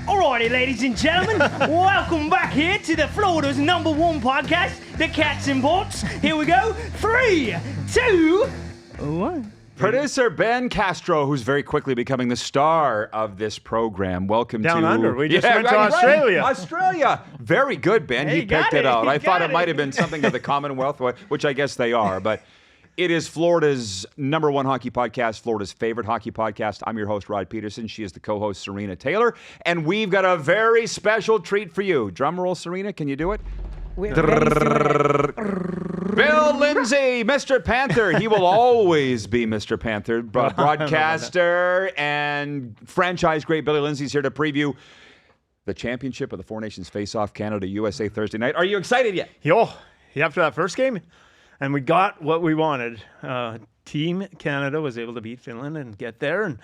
Alrighty, ladies and gentlemen, welcome back here to the Florida's #1 podcast, The Cats and Bots. Here we go. 3, 2, 1. Producer Ben Castro, who's very quickly becoming the star of this program. Welcome Down to... under. We just went to Australia. Right. Australia. Very good, Ben. Hey, He picked it out. you I thought got it might have been something of the Commonwealth, which I guess they are, but... It is Florida's #1 hockey podcast, Florida's favorite hockey podcast. I'm your host, Rod Peterson. She is the co-host, Sarina Taylor. And we've got a very special treat for you. Drum roll, Sarina. Can you do it? Bill Bill Lindsay, Mr. Panther. He will always be Mr. Panther. Broadcaster and franchise great Billy Lindsay's here to preview the championship of the Four Nations Face-Off Canada-USA Thursday night. Are you excited yet? Yo, after that first game, and we got what we wanted. Team Canada was able to beat Finland and get there, and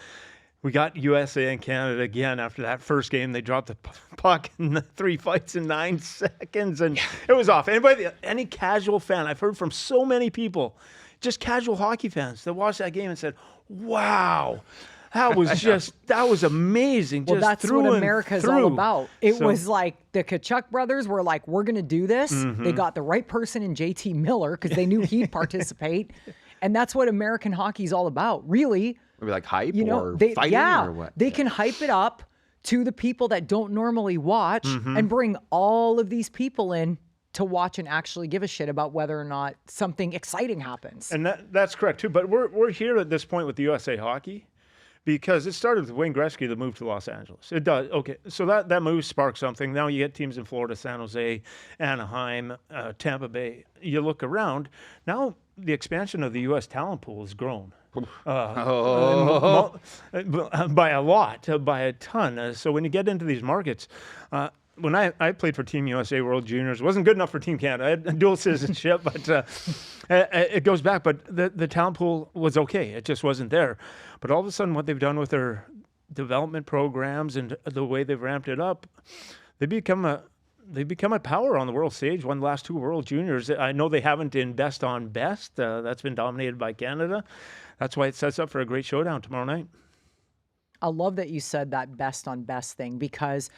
we got USA and Canada again after that first game. They dropped the puck in the 3 fights in 9 seconds, and it was off. Any casual fan, I've heard from so many people, just casual hockey fans that watched that game and said, wow, that was amazing. Well, just that's through what and America's through. all about. It was like the Tkachuk brothers were like, we're going to do this. Mm-hmm. They got the right person in JT Miller because they knew he'd participate. And that's what American hockey's all about. Really, Maybe like hype or fighting or what? They can hype it up to the people that don't normally watch Mm-hmm. and bring all of these people in to watch and actually give a shit about whether or not something exciting happens. And that's correct, too. But we're here at this point with the USA Hockey because it started with Wayne Gretzky that moved to Los Angeles. It does. Okay, so that move sparked something. Now you get teams in Florida, San Jose, Anaheim, Tampa Bay. You look around. Now the expansion of the U.S. talent pool has grown. By a lot, by a ton. So when you get into these markets, when I played for Team USA World Juniors, it wasn't good enough for Team Canada. I had dual citizenship, but it goes back. But the talent pool was okay. It just wasn't there. But all of a sudden, what they've done with their development programs and the way they've ramped it up, they've become a power on the world stage. Won the last 2 World Juniors. I know they haven't in best on best. That's been dominated by Canada. That's why it sets up for a great showdown tomorrow night. I love that you said that best on best thing because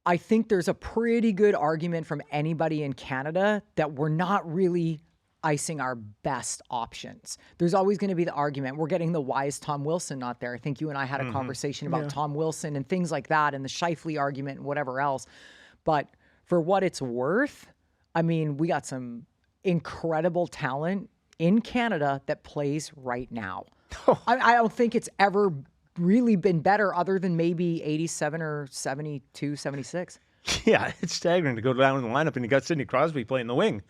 I think there's a pretty good argument from anybody in Canada that we're not really icing our best options. There's always going to be the argument. We're getting the why is Tom Wilson not there? I think you and I had a conversation about Tom Wilson and things like that and the Scheifele argument and whatever else. But for what it's worth, I mean, we got some incredible talent in Canada that plays right now. I don't think it's ever really been better other than maybe 87 or 72, 76. Yeah, it's staggering to go down in the lineup and you got Sidney Crosby playing the wing.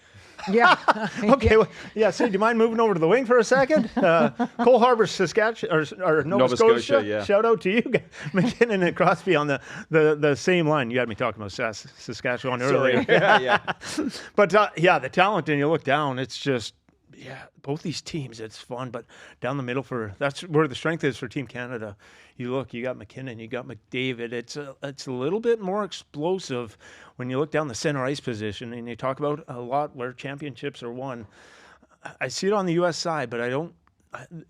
Yeah. Okay, well, yeah, Sid, do you mind moving over to the wing for a second? Cole Harbour, Saskatchewan, or Nova Scotia, yeah. Shout out to you. McKinnon and Crosby on the same line. You had me talking about Saskatchewan earlier. Yeah. But, the talent, and you look down, it's just, both these teams, it's fun. But down the middle, that's where the strength is for Team Canada. You look, you got McKinnon, you got McDavid. It's a little bit more explosive when you look down the center ice position, and you talk about a lot where championships are won. I see it on the U.S. side, but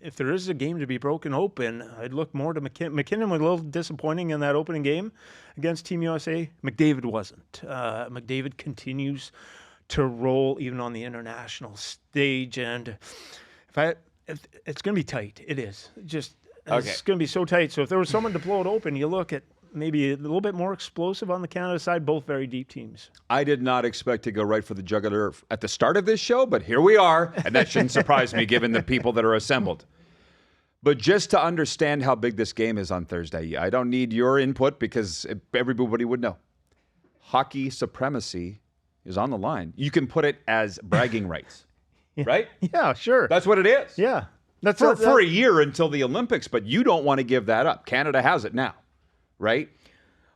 if there is a game to be broken open, I'd look more to McKinnon. McKinnon was a little disappointing in that opening game against Team USA. McDavid wasn't. McDavid continues to roll even on the international stage, and if it's going to be tight. It is. It's going to be so tight. So if there was someone to blow it open, you look at maybe a little bit more explosive on the Canada side, both very deep teams. I did not expect to go right for the jugular at the start of this show, but here we are, and that shouldn't surprise me given the people that are assembled. But just to understand how big this game is on Thursday, I don't need your input because everybody would know. Hockey supremacy is on the line. You can put it as bragging rights, right? Yeah, sure. That's what it is. Yeah. That's for a year until the Olympics, but you don't want to give that up. Canada has it now, right?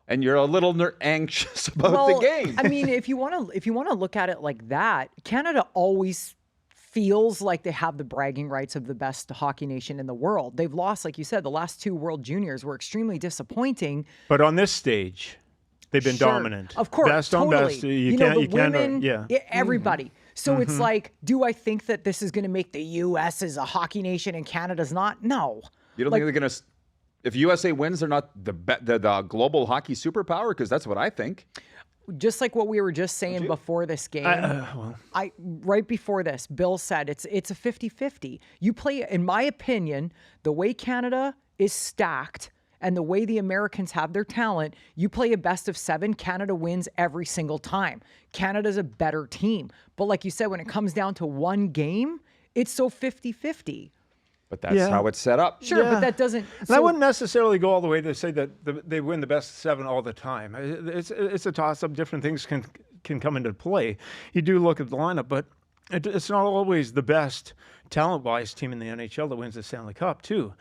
And you're a little anxious about the game. I mean, if you want to look at it like that, Canada always feels like they have the bragging rights of the best hockey nation in the world. They've lost, like you said, the last 2 World Juniors were extremely disappointing. But on this stage, they've been dominant. Of course, best totally. on best. You can't. Everybody. So it's like, do I think that this is going to make the U.S. as a hockey nation and Canada's not? No. You don't think they're going to If USA wins, they're not the global hockey superpower, because that's what I think. Just like what we were just saying before this game, right before this, Bill said it's a 50-50. You play, in my opinion, the way Canada is stacked and the way the Americans have their talent, you play a best of 7, Canada wins every single time. Canada's a better team. But like you said, when it comes down to one game, it's so 50-50. But that's how it's set up. Sure, but that doesn't... I wouldn't necessarily go all the way to say that they win the best of 7 all the time. It's a toss-up. Different things can come into play. You do look at the lineup, but it's not always the best talent-wise team in the NHL that wins the Stanley Cup, too.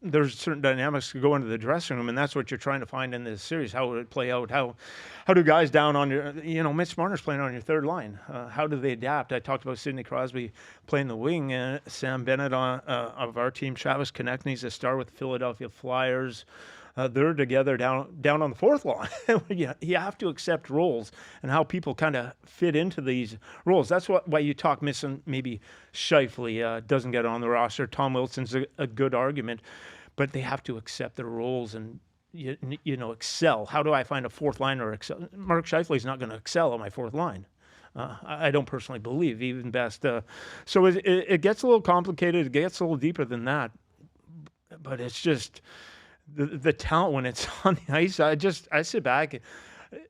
There's certain dynamics that go into the dressing room, and that's what you're trying to find in this series. How would it play out? How do guys down on your, Mitch Marner's playing on your third line. How do they adapt? I talked about Sidney Crosby playing the wing, and Sam Bennett of our team, Travis Konechny's a star with the Philadelphia Flyers. They're together down on the fourth line. You have to accept roles and how people kind of fit into these roles. That's why you talk missing maybe Scheifele doesn't get on the roster. Tom Wilson's a good argument, but they have to accept their roles and excel. How do I find a fourth liner excel? Mark Scheifele's not going to excel on my fourth line. I don't personally believe even best. So it gets a little complicated. It gets a little deeper than that, but it's just. The talent when it's on the ice, I sit back.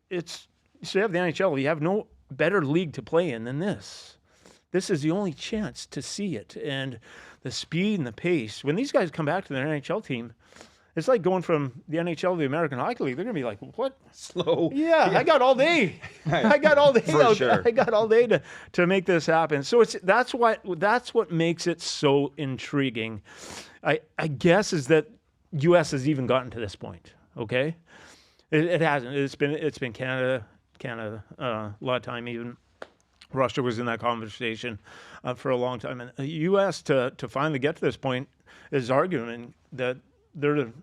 So you have the NHL. You have no better league to play in than this. This is the only chance to see it, and the speed and the pace. When these guys come back to their NHL team, it's like going from the NHL to the American Hockey League. They're gonna be like, "What? Slow? Yeah. I got all day. I got all day. For sure. I got all day to make this happen." So that's what makes it so intriguing. I guess is that. U.S. has even gotten to this point. Okay, it hasn't. It's been Canada. A lot of time. Even Russia was in that conversation for a long time. And the U.S. to finally get to this point is arguing that they're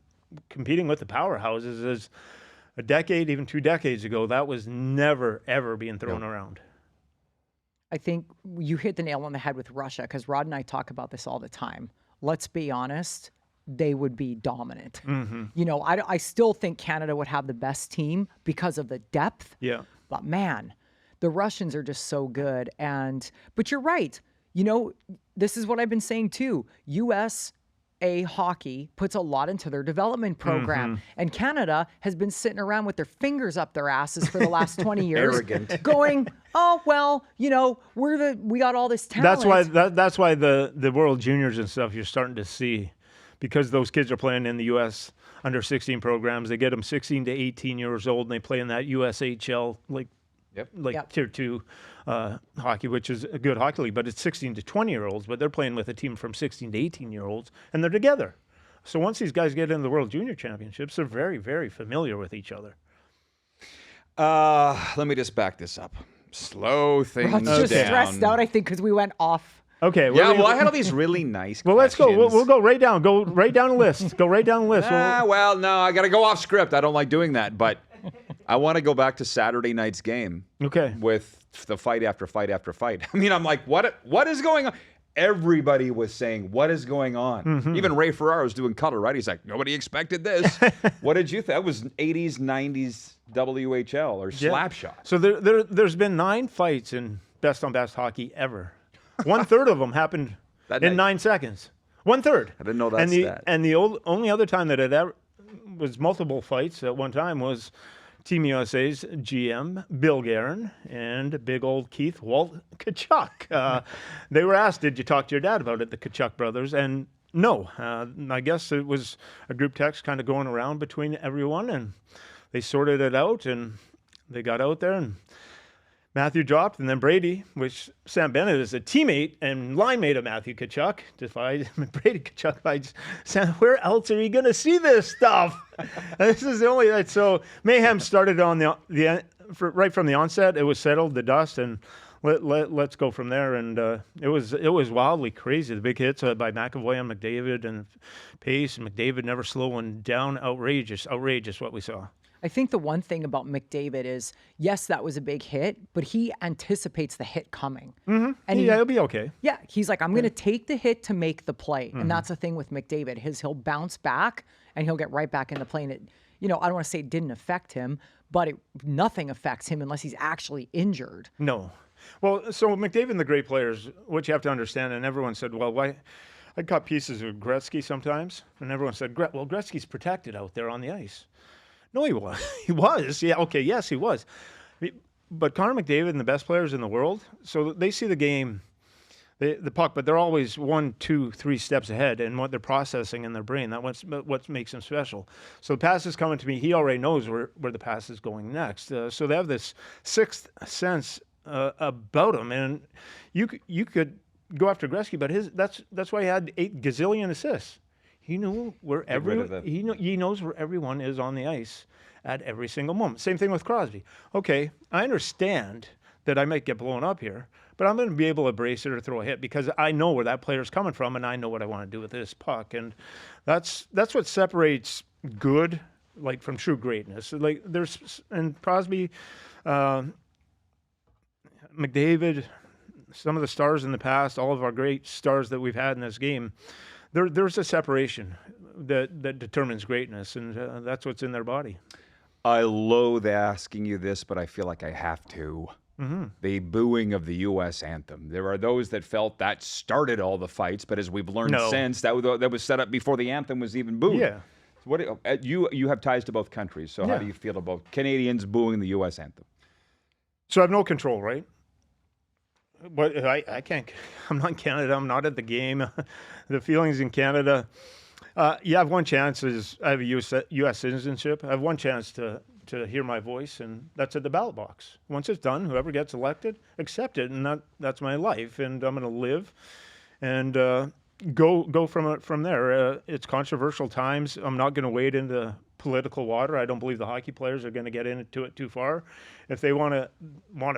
competing with the powerhouses. As a decade, even 2 decades ago, that was never ever being thrown around. I think you hit the nail on the head with Russia, because Rod and I talk about this all the time. Let's be honest. They would be dominant. Mm-hmm. I still think Canada would have the best team because of the depth. Yeah. But man, the Russians are just so good. But you're right. This is what I've been saying too. USA hockey puts a lot into their development program. And Canada has been sitting around with their fingers up their asses for the last 20 years. Arrogant. Going, oh, well, we got all this talent. That's why the World Juniors and stuff you're starting to see. Because those kids are playing in the U.S. under 16 programs, they get them 16 to 18 years old, and they play in that USHL Tier 2 hockey, which is a good hockey league. But it's 16 to 20-year-olds, but they're playing with a team from 16 to 18-year-olds, and they're together. So once these guys get into the World Junior Championships, they're very, very familiar with each other. Let me just back this up. Slow things down. Rod's just stressed out, I think, because we went off. Okay. I had all these really nice questions. Let's go. We'll go right down. Go right down the list. Go right down the list. No, I got to go off script. I don't like doing that. But I want to go back to Saturday night's game. Okay. With the fight after fight after fight. I mean, I'm like, what is going on? Everybody was saying, what is going on? Mm-hmm. Even Ray Ferraro was doing color, right? He's like, nobody expected this. What did you think? That was 80s, 90s WHL or Slapshot. So there's been 9 fights in best on best hockey ever. 1/3 of them happened in 9 seconds. 1/3. I didn't know that stat. And the only other time that it ever was multiple fights at one time was Team USA's GM, Bill Guerin, and big old Keith Walt Tkachuk. They were asked, did you talk to your dad about it, the Tkachuk brothers? And no. I guess it was a group text kind of going around between everyone, and they sorted it out, and they got out there, and Matthew dropped, and then Brady, which Sam Bennett is a teammate and line mate of Matthew Tkachuk, defied Brady Tkachuk by Sam. Where else are you going to see this stuff? This is the only. So mayhem started on right from the onset. It was settled, the dust, and let's go from there. And it was wildly crazy. The big hits by McAvoy and McDavid and Pace and McDavid never slowing down. Outrageous what we saw. I think the one thing about McDavid is, yes, that was a big hit, but he anticipates the hit coming. Mm-hmm. And he'll be okay. Yeah, he's like, I'm going to take the hit to make the play. And that's the thing with McDavid. He'll bounce back and he'll get right back in the play. And it, I don't want to say it didn't affect him, but nothing affects him unless he's actually injured. No. Well, so McDavid and the great players, what you have to understand, and everyone said, well, why? I caught pieces of Gretzky sometimes, and everyone said, well, Gretzky's protected out there on the ice. No, he was. He was. Yeah, okay, yes, he was. But Connor McDavid and the best players in the world, so they see the game, the puck, but they're always 1, 2, 3 steps ahead in what they're processing in their brain. That's what makes them special. So the pass is coming to me. He already knows where the pass is going next. So they have this sixth sense about him. And you could go after Gretzky, but that's why he had 8 gazillion assists. He knew where he knows where everyone is on the ice at every single moment. Same thing with Crosby. Okay, I understand that I might get blown up here, but I'm going to be able to brace it or throw a hit because I know where that player's coming from and I know what I want to do with this puck. And that's what separates good from true greatness. Like and Crosby, McDavid, some of the stars in the past, all of our great stars that we've had in this game. There's a separation that determines greatness, and that's what's in their body. I loathe asking you this, but I feel like I have to. Mm-hmm. The booing of the U.S. anthem. There are those that felt that started all the fights, but as we've learned since, that was set up before the anthem was even booed. Yeah. What you have ties to both countries, so how do you feel about Canadians booing the U.S. anthem? So I have no control, right? But I can't. I'm not in Canada. I'm not at the game. The feelings in Canada. I have one chance. I have a U.S. citizenship. I have one chance to hear my voice, and that's at the ballot box. Once it's done, whoever gets elected, accept it, and that's my life, and I'm going to live, and go from there. It's controversial times. I'm not going to wade into political water. I don't believe the hockey players are going to get into it too far. If they want to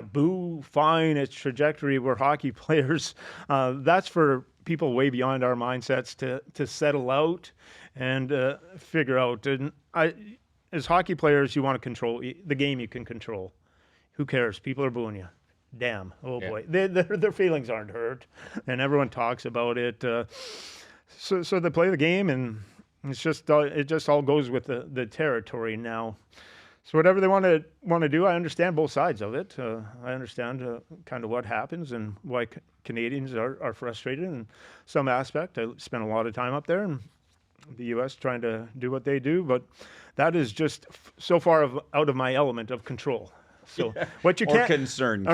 boo, fine, its trajectory. We're hockey players. That's for people way beyond our mindsets to settle out and figure out. And as hockey players, you want to control the game. You can control. Who cares? People are booing you. Damn. Oh boy. Their feelings aren't hurt, and everyone talks about it. So they play the game, and it just all goes with the territory now. So whatever they want to do, I understand both sides of it. I understand kind of what happens and why Canadians are frustrated in some aspect. I spent a lot of time up there in the U.S. trying to do what they do, but that is just so far out of my element of control. So what you can't concern,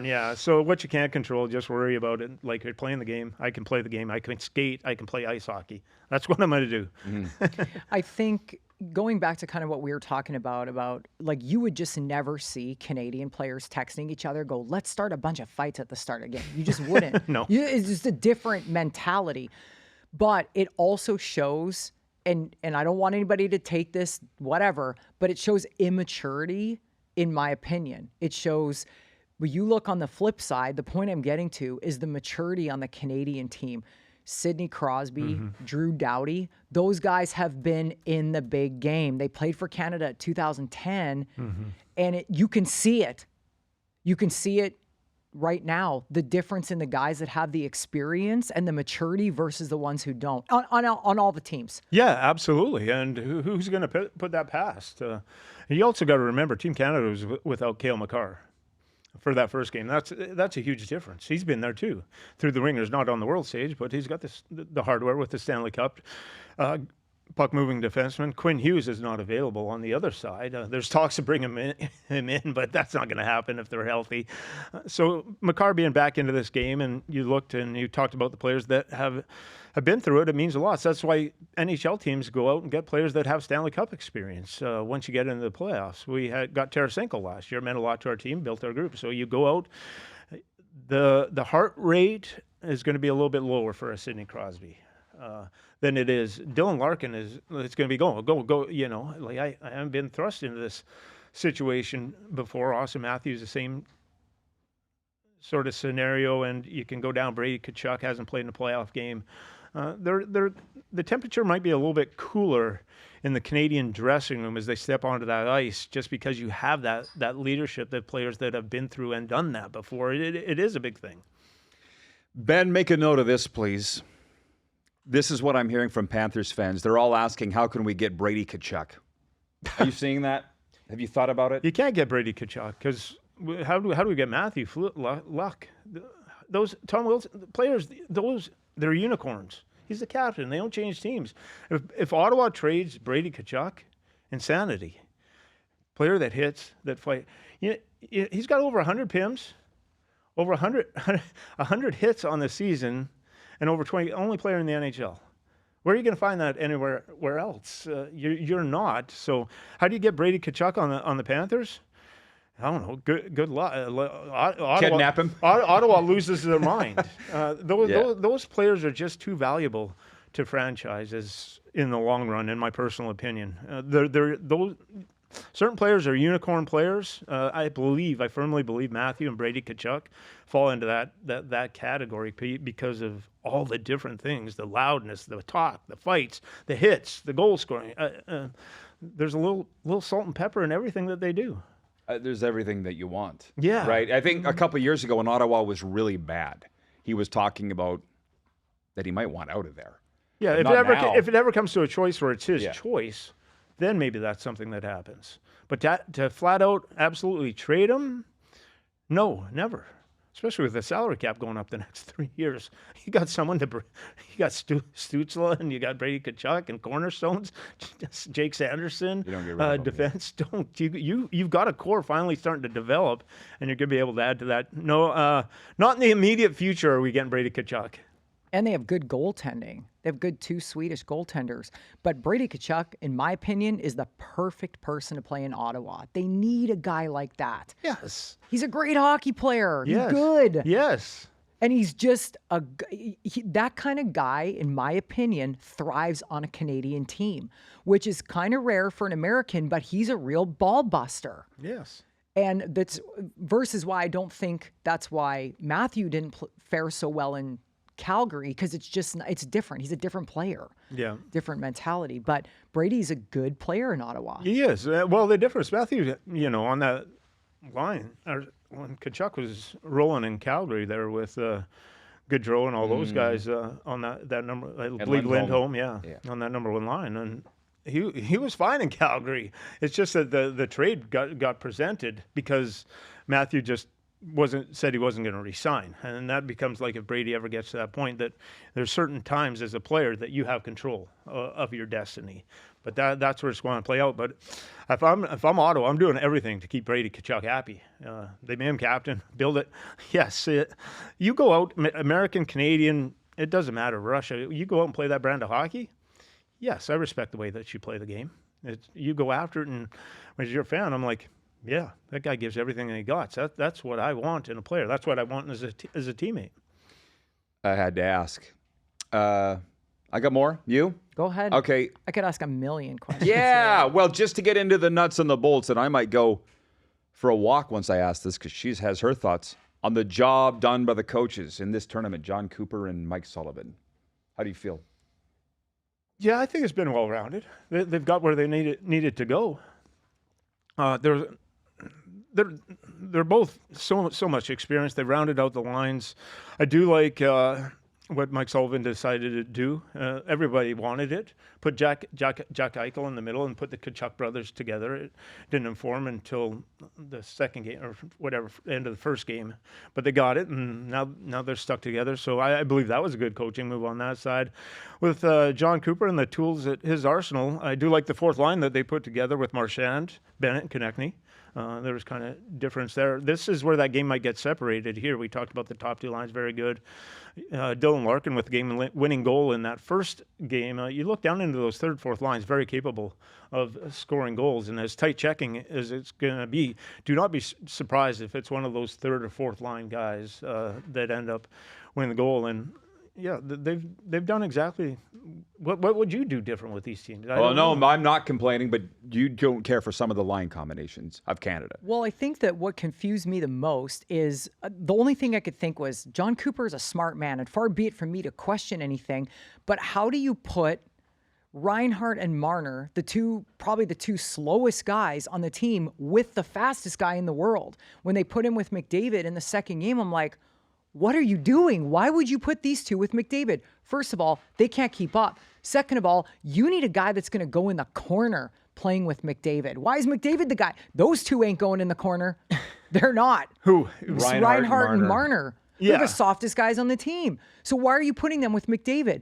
yeah. So what you can't control, just worry about it. Like you're playing the game, I can play the game. I can skate. I can play ice hockey. That's what I'm going to do. Mm-hmm. I think going back to kind of what we were talking about like you would just never see Canadian players texting each other, go, let's start a bunch of fights at the start of the game. You just wouldn't. No. It's just a different mentality. But it also shows, and I don't want anybody to take this, whatever, but it shows immaturity. In my opinion, it shows, when you look on the flip side, the point I'm getting to is the maturity on the Canadian team. Sidney Crosby, Drew Doughty, those guys have been in the big game. They played for Canada at 2010, and you can see it. You can see it right now, the difference in the guys that have the experience and the maturity versus the ones who don't on all the teams. Yeah, absolutely. And who's going to put that past? You also got to remember, Team Canada was without Cale Makar for that first game. That's a huge difference. He's been there too, through the ringers, not on the world stage, but he's got the hardware with the Stanley Cup. Puck-moving defenseman. Quinn Hughes is not available on the other side. There's talks to bring him in, but that's not going to happen if they're healthy. So Makar being back into this game, and you looked and you talked about the players that have been through it, it means a lot. So that's why NHL teams go out and get players that have Stanley Cup experience once you get into the playoffs. We got Tarasenko last year. It meant a lot to our team, built our group. So you go out, the heart rate is going to be a little bit lower for a Sidney Crosby than it is. Dylan Larkin it's going to be go. You know, like I haven't been thrust into this situation before. Austin Matthews, the sort of scenario, and you can go down. Brady Tkachuk hasn't played in a playoff game. The temperature might be a little bit cooler in the Canadian dressing room as they step onto that ice, just because you have that leadership, the players that have been through and done that before. It is a big thing. Ben, make a note of this, please. This is what I'm hearing from Panthers fans. They're all asking, how can we get Brady Tkachuk? Are you seeing that? Have you thought about it? You can't get Brady Tkachuk because how do we get Matthew Luck? Those Tom Wilson players, they're unicorns. He's the captain. They don't change teams. If Ottawa trades Brady Tkachuk, insanity. Player that hits, that fight. He's got over 100 PIMs, over 100 hits on the season, and over 20. Only player in the NHL. Where are you going to find that anywhere else? You're not. So how do you get Brady Tkachuk on the Panthers? I don't know. Good luck. Kidnap him. Ottawa loses their mind. Those players are just too valuable to franchises in the long run, in my personal opinion. Those certain players are unicorn players. I firmly believe Matthew and Brady Tkachuk fall into that category because of all the different things: the loudness, the talk, the fights, the hits, the goal scoring. There's a little salt and pepper in everything that they do. There's everything that you want. Yeah. Right? I think a couple of years ago when Ottawa was really bad, he was talking about that he might want out of there. Yeah, if it ever comes to a choice where it's his choice, then maybe that's something that happens. But to flat out absolutely trade him, no, never. Especially with the salary cap going up the next 3 years. You got someone you got Stützle and you got Brady Tkachuk and cornerstones, Jake Sanderson, you don't get rid of defense. You've got a core finally starting to develop, and you're going to be able to add to that. No, not in the immediate future are we getting Brady Tkachuk. And they have good goaltending. They have good 2 Swedish goaltenders. But Brady Tkachuk, in my opinion, is the perfect person to play in Ottawa. They need a guy like that. Yes. He's a great hockey player. Yes. He's good. Yes. And he's just that kind of guy, in my opinion, thrives on a Canadian team, which is kind of rare for an American, but he's a real ball buster. Yes. And that's versus why I don't think that's why Matthew didn't fare so well in Calgary, because it's different. He's a different player. Yeah. Different mentality. But Brady's a good player in Ottawa. He is. Well, the difference, Matthew, on that line, when Tkachuk was rolling in Calgary there with Gaudreau and all those guys on that number, I believe Lindholm, on that number 1 line. And he was fine in Calgary. It's just that the trade got presented because Matthew just said he wasn't going to resign, and that becomes like if Brady ever gets to that point that there's certain times as a player that you have control of your destiny, but that's where it's going to play out. But if I'm Ottawa, I'm doing everything to keep Brady Tkachuk happy. They made him captain, build it. Yes, you go out, American, Canadian, it doesn't matter. Russia, you go out and play that brand of hockey. Yes, I respect the way that you play the game. You go after it, and as you're a fan, I'm like, yeah, that guy gives everything that he got. So that's what I want in a player. That's what I want as a teammate. I had to ask. I got more. You? Go ahead. Okay. I could ask a million questions. Yeah. Well, just to get into the nuts and the bolts, and I might go for a walk once I ask this because she has her thoughts on the job done by the coaches in this tournament, John Cooper and Mike Sullivan. How do you feel? Yeah, I think it's been well-rounded. They've got where they needed to go. They're both so much experience. They rounded out the lines. I do like what Mike Sullivan decided to do. Everybody wanted it. Put Jack Eichel in the middle and put the Tkachuk brothers together. It didn't inform until the second game or whatever, end of the first game. But they got it, and now they're stuck together. So I believe that was a good coaching move on that side. With John Cooper and the tools at his arsenal, I do like the fourth line that they put together with Marchand, Bennett, and Konechny. There was kind of difference there. This is where that game might get separated here. We talked about the top 2 lines, very good. Dylan Larkin with the game-winning goal in that first game. You look down into those third, fourth lines, very capable of scoring goals. And as tight checking as it's going to be, do not be surprised if it's one of those third or fourth line guys that end up winning the goal. And they've done exactly what would you do different with these teams? Well, no, I'm not complaining, but you don't care for some of the line combinations of Canada. Well, I think that what confused me the most is the only thing I could think was John Cooper is a smart man, and far be it from me to question anything, but how do you put Reinhart and Marner, probably the two slowest guys on the team, with the fastest guy in the world? When they put him with McDavid in the second game, I'm like, what are you doing? Why would you put these two with McDavid? First of all, they can't keep up. Second of all, you need a guy that's going to go in the corner playing with McDavid. Why is McDavid the guy? Those two ain't going in the corner. They're not. Who? Reinhart and Marner. They're the softest guys on the team. So why are you putting them with McDavid?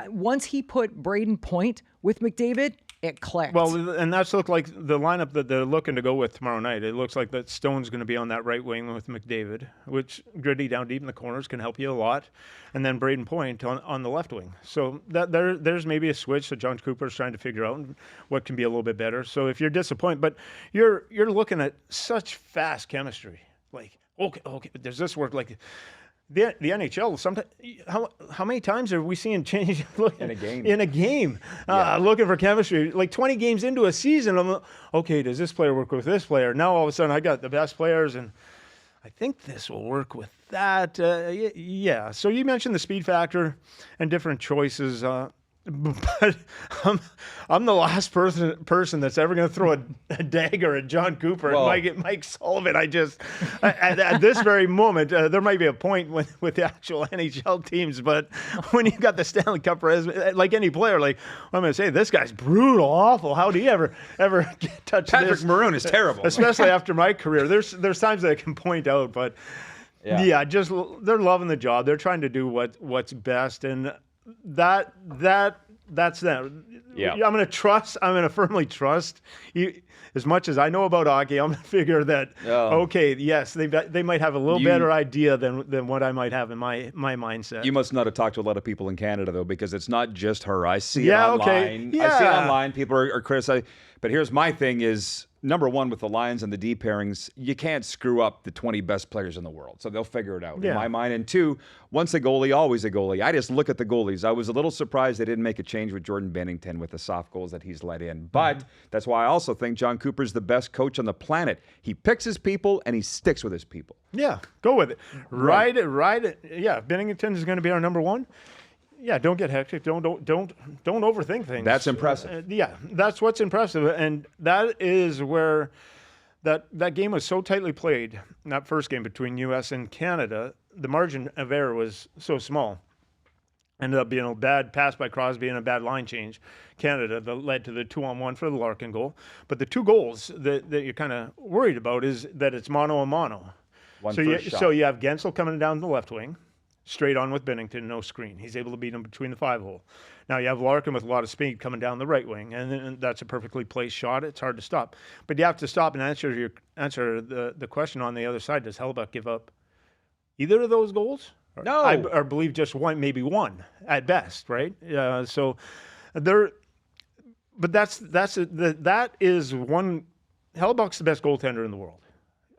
Once he put Braden Point with McDavid, it clicked. Well, and that's looked like the lineup that they're looking to go with tomorrow night. It looks like that Stone's going to be on that right wing with McDavid, which gritty down deep in the corners can help you a lot, and then Braden Point on the left wing. So there's maybe a switch that John Cooper's trying to figure out what can be a little bit better. So if you're disappointed, but you're looking at such fast chemistry, like okay, does this work? Like the NHL, sometimes how many times are we seeing change in a game? Looking for chemistry. Like 20 games into a season, I'm like, okay, does this player work with this player? Now all of a sudden I got the best players, and I think this will work with that. Yeah. So you mentioned the speed factor and different choices. But I'm the last person that's ever going to throw a dagger at John Cooper and Mike Sullivan. At this very moment, there might be a point with the actual NHL teams, but when you got the Stanley Cup resume, like any player, like I'm going to say, this guy's brutal, awful. How do you ever get touched? Patrick Maroon is terrible, especially after my career. There's times that I can point out, but just they're loving the job. They're trying to do what's best, and that's them. Yeah. I'm going to firmly trust you. As much as I know about hockey, I'm going to figure that, okay, yes, they might have a little better idea than what I might have in my mindset. You must not have talked to a lot of people in Canada, though, because it's not just her. I see it online. Okay. Yeah. I see it online. People are criticizing. But here's my thing is, number one, with the lines and the D pairings, you can't screw up the 20 best players in the world. So they'll figure it out, in my mind. And two, once a goalie, always a goalie. I just look at the goalies. I was a little surprised they didn't make a change with Jordan Bennington with the soft goals that he's let in. But that's why I also think John Cooper's the best coach on the planet. He picks his people and he sticks with his people. Yeah, go with it. Ride it. Yeah, Bennington is going to be our number one. Yeah, don't get hectic. Don't overthink things. That's impressive. That's what's impressive, and that is where that game was so tightly played. That first game between U.S. and Canada, the margin of error was so small. Ended up being a bad pass by Crosby and a bad line change, Canada, that led to the 2-on-1 for the Larkin goal. But the two goals that you're kind of worried about is that it's mono and mono. So you have Gensel coming down the left wing, straight on with Bennington, no screen. He's able to beat him between the 5-hole. Now you have Larkin with a lot of speed coming down the right wing, and that's a perfectly placed shot. It's hard to stop. But you have to stop and answer the question on the other side. Does Hellebuyck give up either of those goals? No. I believe just one, maybe one at best, right? So there, but that is one. Hellebuyck's the best goaltender in the world.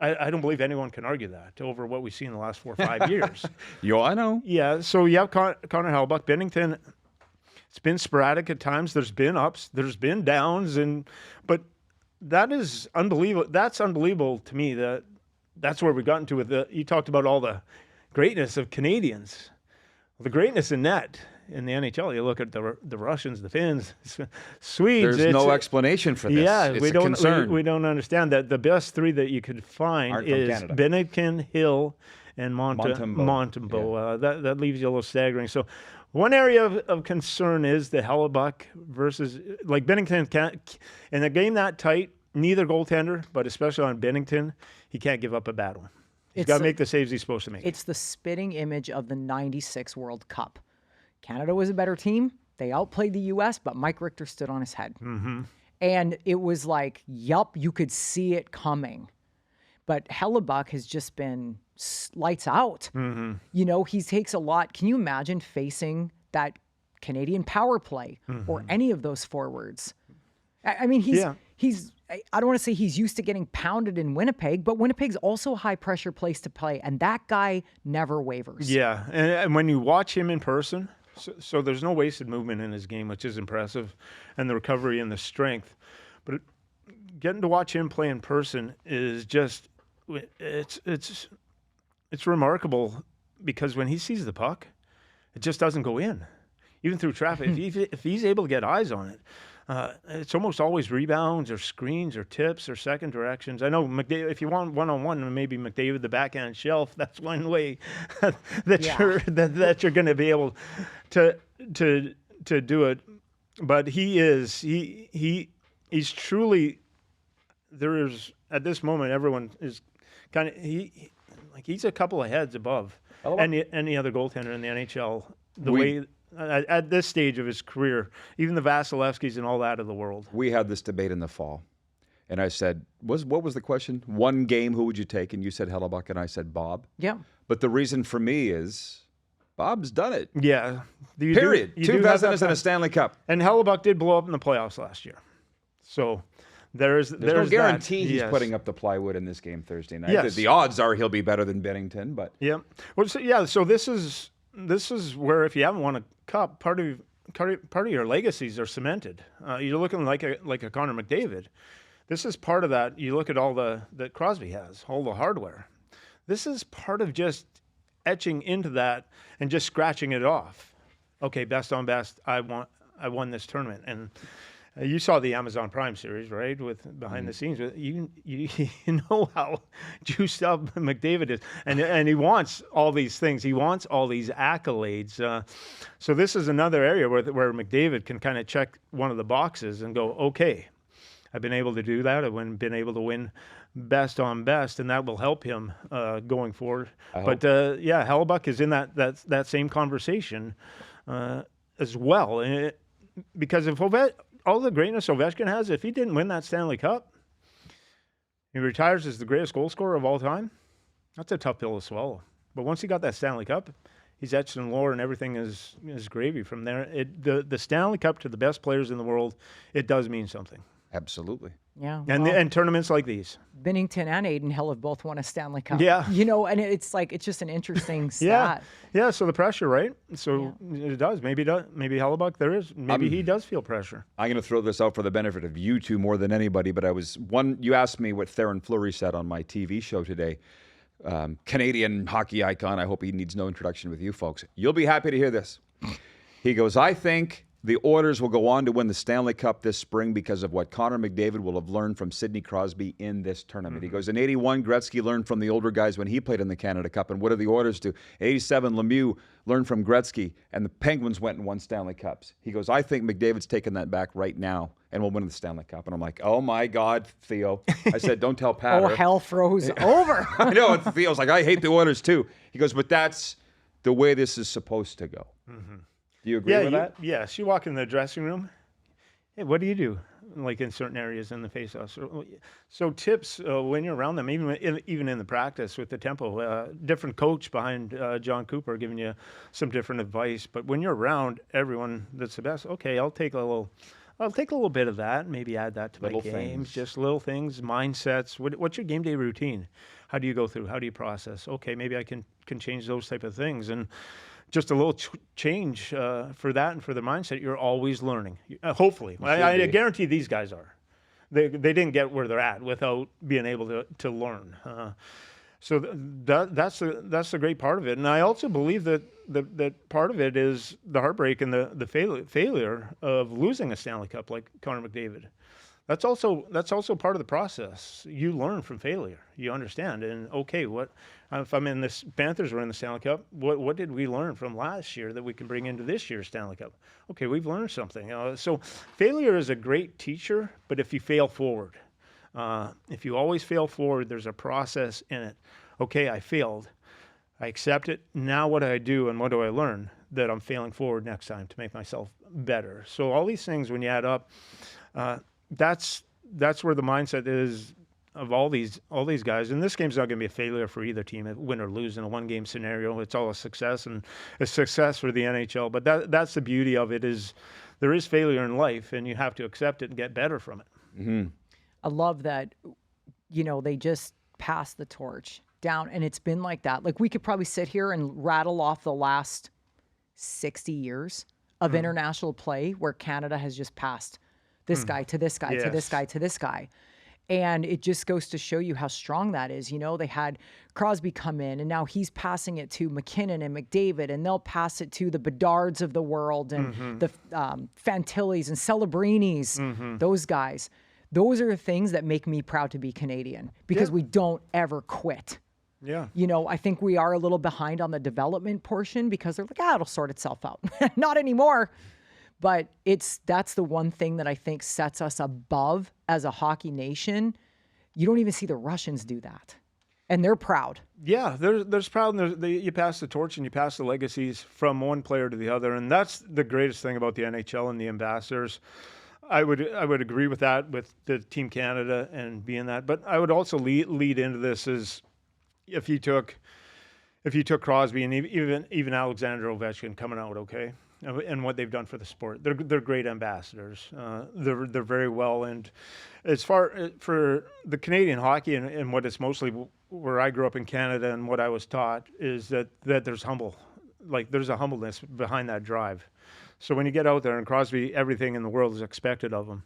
I don't believe anyone can argue that over what we've seen in the last 4 or 5 years. I know. Yeah, so you have Connor Hellebuyck. Bennington, it's been sporadic at times. There's been ups, there's been downs, but that is unbelievable. That's unbelievable to me. That's where we've gotten to with you talked about all the greatness of Canadians, the greatness in net. In the NHL, you look at the Russians, the Finns, Swedes. There's no explanation for this. Yeah, it's we don't don't understand that. The best three that you could find is Bennington, Hill, and Montembeault. That leaves you a little staggering. So, one area of concern is the Hellebuyck versus like Bennington can't in a game that tight. Neither goaltender, but especially on Bennington, he can't give up a battle. He's got to make the saves he's supposed to make. It's the spitting image of the '96 World Cup. Canada was a better team. They outplayed the U.S., but Mike Richter stood on his head. Mm-hmm. And it was like, yup, you could see it coming. But Hellebuyck has just been lights out. Mm-hmm. You know, he takes a lot. Can you imagine facing that Canadian power play or any of those forwards? I mean, he's I don't want to say he's used to getting pounded in Winnipeg, but Winnipeg's also a high-pressure place to play, and that guy never wavers. Yeah, and when you watch him in person, so there's no wasted movement in his game, which is impressive, and the recovery and the strength. But getting to watch him play in person is just it's remarkable, because when he sees the puck, it just doesn't go in, even through traffic. If he's able to get eyes on it, it's almost always rebounds or screens or tips or second directions. I know McDavid, if you want one-on-one, maybe McDavid, the backhand shelf, that's one way that you're going to be able to do it. But he's truly, there is, at this moment, everyone is kind of, he's a couple of heads above any other goaltender in the NHL. Way at this stage of his career, even the Vasilevskys and all that of the world. We had this debate in the fall, and I said, what was the question? One game, who would you take? And you said Hellebuck, and I said Bob. Yeah. But the reason for me is Bob's done it. Yeah. Period. 2 Vezinas and a Stanley Cup. And Hellebuck did blow up in the playoffs last year. So there's no guarantee he's putting up the plywood in this game Thursday night. Yes. The odds are he'll be better than Bennington, but yeah. Well, so this is where, if you haven't won a cup, part of your legacies are cemented. You're looking like a Connor McDavid. This is part of that. You look at all that Crosby has, all the hardware. This is part of just etching into that and just scratching it off. Okay, best on best. I won this tournament. And you saw the Amazon Prime series, right? With behind the scenes, you know how juiced up McDavid is, and he wants all these things. He wants all these accolades. So this is another area where McDavid can kind of check one of the boxes and go, okay, I've been able to do that. I've been able to win best on best, and that will help him going forward. But Hellebuck is in that same conversation as well, because if all the greatness Ovechkin has, if he didn't win that Stanley Cup, he retires as the greatest goal scorer of all time. That's a tough pill to swallow. But once he got that Stanley Cup, he's etched in lore, and everything is gravy from there. The Stanley Cup to the best players in the world, it does mean something. absolutely. Yeah. And tournaments like these. Bennington and Aiden Hill have both won a Stanley Cup. Yeah. And it's just an interesting stat. Yeah, so the pressure, right? So it does. Maybe Hellebuck, maybe he does feel pressure. I'm going to throw this out for the benefit of you two more than anybody, but you asked me what Theron Fleury said on my TV show today. Canadian hockey icon. I hope he needs no introduction with you folks. You'll be happy to hear this. He goes, I think the Oilers will go on to win the Stanley Cup this spring because of what Connor McDavid will have learned from Sidney Crosby in this tournament. He goes, in 81, Gretzky learned from the older guys when he played in the Canada Cup. And what did the Oilers do? 87, Lemieux learned from Gretzky, and the Penguins went and won Stanley Cups. He goes, I think McDavid's taking that back right now and will win the Stanley Cup. And I'm like, oh my God, Theo. I said, don't tell Pat. Hell froze over. I know. And Theo's like, I hate the Oilers too. He goes, but that's the way this is supposed to go. Mm-hmm. Do you agree with that? Yes. You walk in the dressing room. Hey, what do you do? Like in certain areas in the faceoff. So tips when you're around them, even in the practice with the tempo. Different coach behind John Cooper giving you some different advice. But when you're around everyone that's the best, okay, I'll take a little bit of that, maybe add that to my games. Just little things, mindsets. What's your game day routine? How do you go through? How do you process? Okay, maybe I can change those type of things. And just a little change for that and for the mindset. You're always learning. Hopefully, I guarantee these guys are. They didn't get where they're at without being able to learn. So that's the great part of it. And I also believe that part of it is the heartbreak and the failure of losing a Stanley Cup like Connor McDavid. That's also part of the process. You learn from failure. You understand. And okay, what if I'm in this? Panthers were in the Stanley Cup. What did we learn from last year that we can bring into this year's Stanley Cup? Okay, we've learned something. So failure is a great teacher, but if you fail forward, if you always fail forward, there's a process in it. Okay, I failed. I accept it. Now what do I do and what do I learn that I'm failing forward next time to make myself better? So all these things, when you add up, that's where the mindset is of all these guys. And this game's not going to be a failure for either team, win or lose in a one-game scenario. It's all a success, and a success for the NHL. But that's the beauty of it, is there is failure in life, and you have to accept it and get better from it. Mm-hmm. I love that, they just passed the torch down, and it's been like that. Like, we could probably sit here and rattle off the last 60 years of international play where Canada has just passed this guy to this guy to this guy to this guy. And it just goes to show you how strong that is. They had Crosby come in, and now he's passing it to McKinnon and McDavid, and they'll pass it to the Bedards of the world and the Fantillis and Celebrinis, those guys. Those are the things that make me proud to be Canadian, because we don't ever quit. Yeah. I think we are a little behind on the development portion because they're like, it'll sort itself out. Not anymore. But that's the one thing that I think sets us above as a hockey nation. You don't even see the Russians do that. And they're proud. Yeah, there's proud. And you pass the torch and you pass the legacies from one player to the other. And that's the greatest thing about the NHL and the ambassadors. I would agree with that, with the Team Canada and being that. But I would also lead into this as if you took Crosby and even Alexander Ovechkin coming out, okay, and what they've done for the sport, they're great ambassadors. They're very well. And as far for the Canadian hockey and what it's mostly where I grew up in Canada and what I was taught is that there's there's a humbleness behind that drive. So when you get out there, and Crosby, everything in the world is expected of him.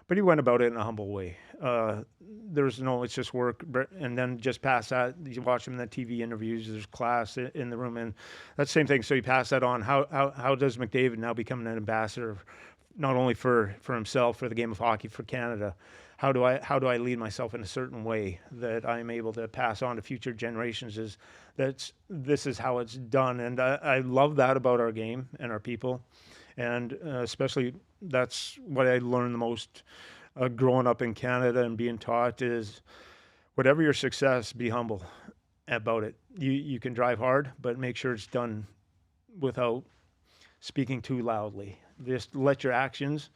But he went about it in a humble way. It's just work. And then just past that, you watch him in the TV interviews, there's class in the room. And that same thing. So you pass that on. How does McDavid now become an ambassador, not only for himself, for the game of hockey, for Canada? How do I lead myself in a certain way that I'm able to pass on to future generations? This is how it's done. And I love that about our game and our people. And especially that's what I learned the most growing up in Canada and being taught is whatever your success, be humble about it. You can drive hard, but make sure it's done without speaking too loudly. Just let your actions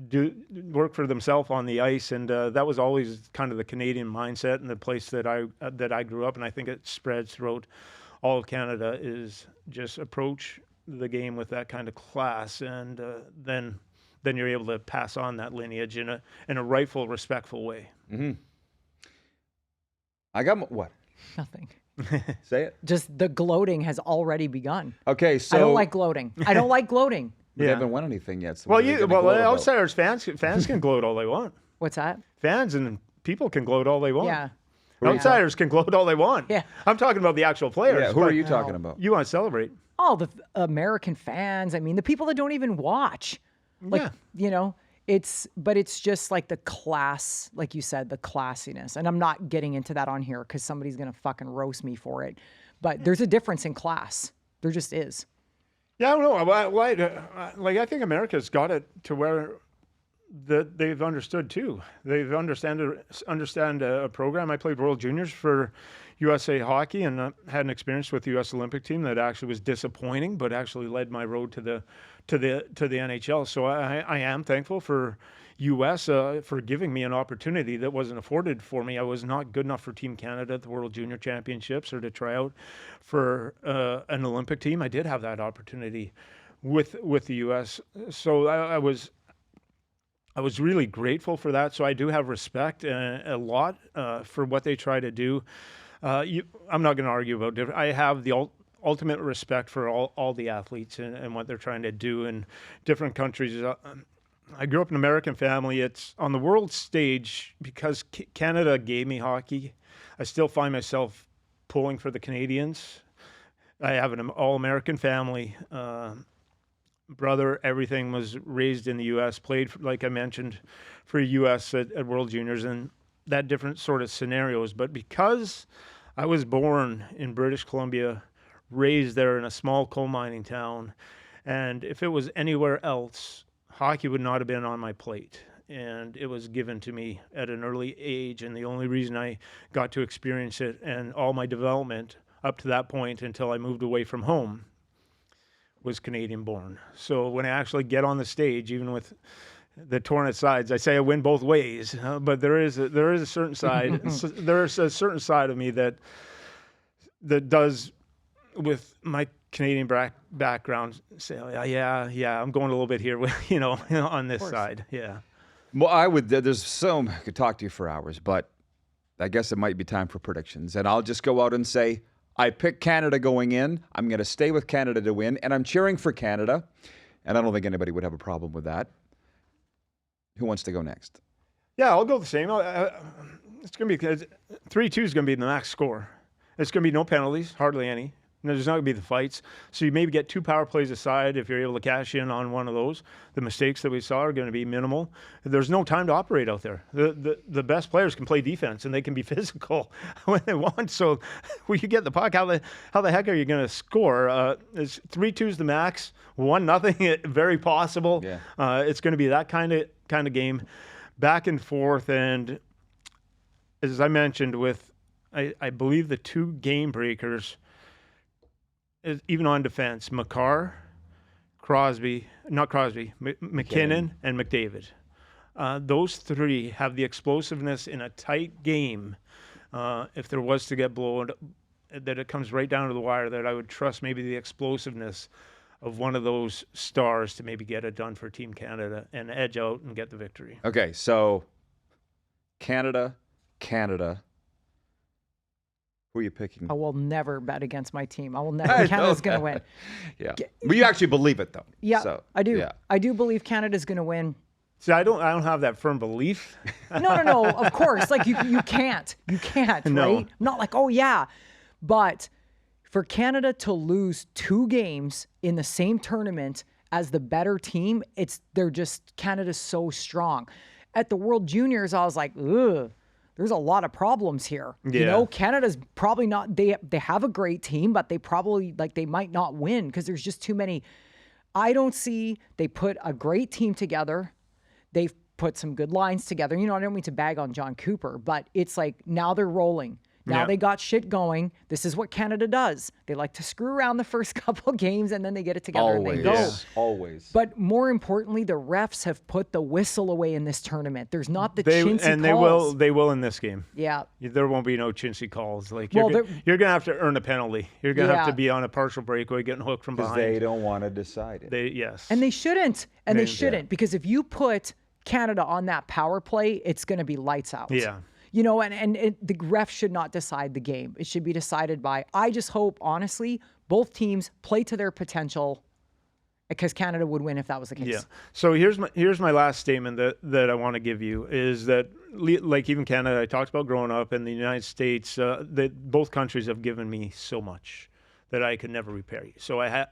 do work for themselves on the ice. And that was always kind of the Canadian mindset and the place that I grew up. And I think it spreads throughout all of Canada is just approach the game with that kind of class, and then you're able to pass on that lineage in a rightful, respectful way. Mm-hmm. I got what? Nothing. Say it. Just the gloating has already begun. Okay, so I don't like gloating. I don't like gloating. We haven't won anything yet. So outsiders, fans can gloat all they want. What's that? Fans and people can gloat all they want. Yeah. Outsiders can gloat all they want. Yeah. I'm talking about the actual players. Yeah, who are you talking about? You want to celebrate. Oh, the American fans. I mean, the people that don't even watch. It's just like the class, like you said, the classiness. And I'm not getting into that on here because somebody's going to fucking roast me for it. But there's a difference in class. There just is. Yeah, I don't know. I think America's got it to where they've understood too. They've understand a program. I played World Juniors for USA Hockey and had an experience with the U.S. Olympic team that actually was disappointing, but actually led my road to the NHL. So I am thankful for U.S. For giving me an opportunity that wasn't afforded for me. I was not good enough for Team Canada at the World Junior Championships or to try out for an Olympic team. I did have that opportunity with the U.S. So I was really grateful for that. So I do have respect a lot for what they try to do. I'm not going to argue about different. I have the ultimate respect for all the athletes and what they're trying to do in different countries. I grew up in an American family. It's on the world stage because Canada gave me hockey. I still find myself pulling for the Canadians. I have an all-American family. Brother, everything was raised in the U.S., played, like I mentioned, for U.S. at World Juniors and that different sort of scenarios. But because I was born in British Columbia, raised there in a small coal mining town, and if it was anywhere else, hockey would not have been on my plate. And it was given to me at an early age, and the only reason I got to experience it and all my development up to that point until I moved away from home was Canadian born. So when I actually get on the stage, even with the torn at sides, I say I win both ways, but there is a certain side, there's a certain side of me that does, with my Canadian background, say, yeah, I'm going a little bit here with, on this side. Yeah. Well, I could talk to you for hours, but I guess it might be time for predictions. And I'll just go out and say, I picked Canada going in. I'm going to stay with Canada to win, and I'm cheering for Canada. And I don't think anybody would have a problem with that. Who wants to go next? Yeah, I'll go the same. It's going to be 3-2 is going to be the max score. It's going to be no penalties, hardly any. There's not going to be the fights. So you maybe get 2 power plays aside if you're able to cash in on one of those. The mistakes that we saw are going to be minimal. There's no time to operate out there. The best players can play defense, and they can be physical when they want. So when you get the puck, how the heck are you going to score? It's 3-2 is the max. 1-0, very possible. Yeah. It's going to be that kind of game, back and forth. And as I mentioned, I believe the 2 game breakers, even on defense, McCann, McKinnon, and McDavid. Those 3 have the explosiveness in a tight game. If there was to get blown, that it comes right down to the wire, that I would trust maybe the explosiveness of one of those stars to maybe get it done for Team Canada and edge out and get the victory. Okay, so Canada. Who are you picking? I will never bet against my team. I will never. Canada's going to win. Yeah. But you actually believe it, though. Yeah, so, I do. Yeah. I do believe Canada's going to win. See, I don't have that firm belief. No. Of course, like you can't. You can't, No. right? I'm not like, oh yeah, but for Canada to lose 2 games in the same tournament as the better team, Canada's so strong. At the World Juniors, I was like, ugh. There's a lot of problems here. Yeah. You know, Canada's probably not, they have a great team, but they probably, they might not win because there's just too many. They put a great team together. They've put some good lines together. You know, I don't mean to bag on John Cooper, but it's like now they're rolling. Now they got shit going. This is what Canada does. They like to screw around the first couple games and then they get it together and they go. Yeah. Always. But more importantly, the refs have put the whistle away in this tournament. There's not the chintzy calls. They will in this game. Yeah. There won't be no chintzy calls. Like you're going to have to earn a penalty. You're going to have to be on a partial breakaway, getting hooked from behind. Because they don't want to decide it. Yes. And they shouldn't. They shouldn't. Because if you put Canada on that power play, it's going to be lights out. Yeah. You know, the ref should not decide the game. It should be decided by, I just hope, honestly, both teams play to their potential because Canada would win if that was the case. Yeah. So here's my last statement that I want to give you is that, like even Canada, I talked about growing up in the United States, that both countries have given me so much that I could never repay. So I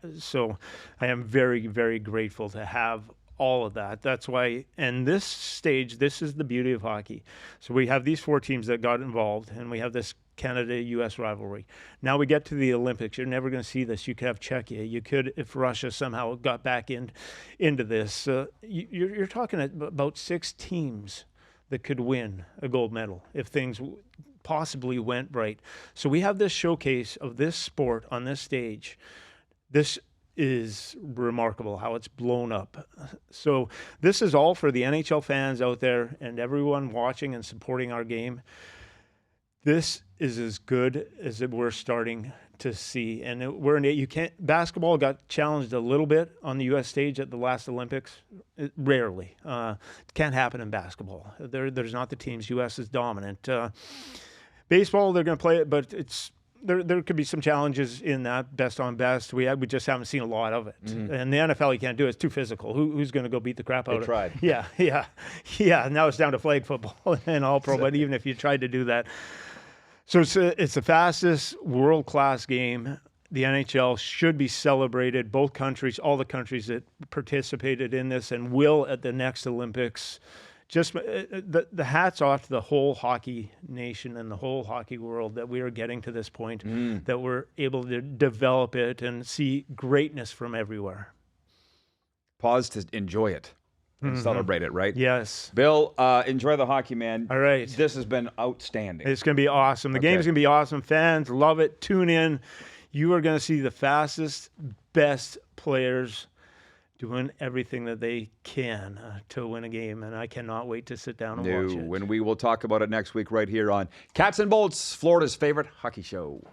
am very, very grateful to have all of that. That's why, and this stage, this is the beauty of hockey. So we have these 4 teams that got involved, and we have this Canada-U.S. rivalry. Now we get to the Olympics. You're never going to see this. You could have Czechia. You could, if Russia somehow got back into this. You're talking about 6 teams that could win a gold medal if things possibly went right. So we have this showcase of this sport on this stage. This is remarkable how it's blown up. So this is all for the NHL fans out there and everyone watching and supporting our game. This is as good as we're starting to see. And basketball got challenged a little bit on the U.S. stage at the last Olympics. Rarely. It can't happen in basketball. There's not the teams. U.S. is dominant. Baseball, they're going to play it, but there could be some challenges in that best on best. We just haven't seen a lot of it. Mm-hmm. And the NFL, you can't do it. It's too physical. Who's going to go beat the crap out of it? They tried. Yeah. Now it's down to flag football and all pro. But even if you tried to do that, so it's the fastest world-class game. The NHL should be celebrated. Both countries, all the countries that participated in this and will at the next Olympics. Just the hats off to the whole hockey nation and the whole hockey world that we are getting to this point, that we're able to develop it and see greatness from everywhere. Pause to enjoy it and celebrate it, right? Yes. Bill, enjoy the hockey, man. All right. This has been outstanding. It's going to be awesome. The game's going to be awesome. Fans love it. Tune in. You are going to see the fastest, best players doing everything that they can to win a game, and I cannot wait to sit down and watch it. And we will talk about it next week right here on Cats and Bolts, Florida's favorite hockey show.